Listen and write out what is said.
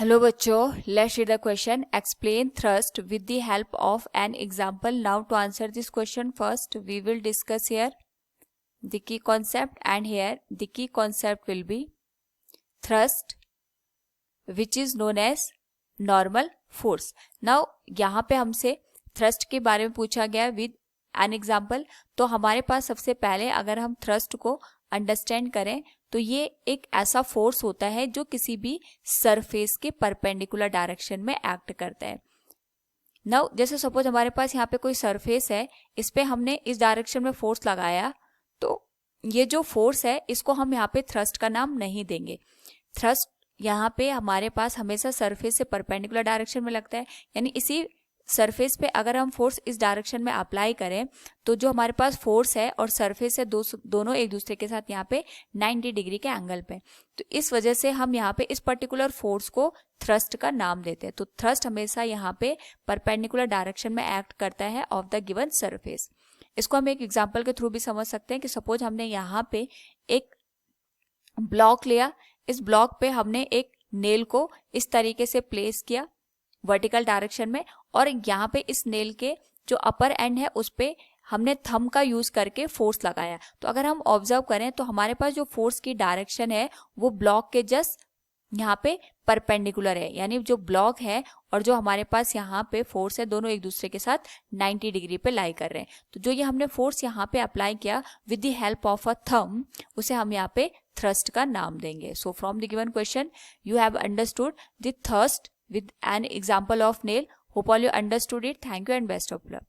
Hello बच्चों, let's read the question. Explain thrust with the help of an example. Now to answer this question, first we will discuss here the key concept, and here the key concept will be thrust, which is known as normal force. Now यहाँ पे हमसे thrust के बारे में पूछा गया with an example. तो हमारे पास सबसे पहले अगर हम thrust को अंडरस्टैंड करें तो ये एक ऐसा फोर्स होता है जो किसी भी सरफेस के परपेंडिकुलर डायरेक्शन में एक्ट करता है. नाउ जैसे सपोज हमारे पास यहाँ पे कोई सरफेस है, इस पे हमने इस डायरेक्शन में फोर्स लगाया, तो ये जो फोर्स है इसको हम यहाँ पे थ्रस्ट का नाम नहीं देंगे. थ्रस्ट यहाँ पे हमारे पास हमेशा सरफेस से परपेंडिकुलर डायरेक्शन में लगता है, यानी इसी सरफेस पे अगर हम फोर्स इस डायरेक्शन में अप्लाई करें तो जो हमारे पास फोर्स है और सरफेस है दोनों एक दूसरे के साथ यहाँ पे 90 डिग्री के एंगल पे. तो इस वजह से हम यहाँ पे इस पर्टिकुलर फोर्स को थ्रस्ट का नाम देते हैं. तो थ्रस्ट हमेशा यहाँ पे परपेंडिकुलर डायरेक्शन में एक्ट करता है ऑफ द गिवन सरफेस. इसको हम एक एग्जाम्पल के थ्रू भी समझ सकते हैं कि सपोज हमने यहाँ पे एक ब्लॉक लिया, इस ब्लॉक पे हमने एक नेल को इस तरीके से प्लेस किया वर्टिकल डायरेक्शन में, और यहाँ पे इस नेल के जो अपर एंड है उस पे हमने थंब का यूज करके फोर्स लगाया. तो अगर हम ऑब्जर्व करें तो हमारे पास जो फोर्स की डायरेक्शन है वो ब्लॉक के जस्ट यहाँ पे परपेंडिकुलर है, यानी जो ब्लॉक है और जो हमारे पास यहाँ पे फोर्स है दोनों एक दूसरे के साथ 90 डिग्री पे लाई कर रहे हैं. तो जो ये हमने फोर्स यहाँ पे अप्लाई किया with the help of a thumb, उसे हम यहाँ पे थ्रस्ट का नाम देंगे. So from the given question you have understood the thrust with an example of nail. Hope all you understood it. Thank you and best of luck.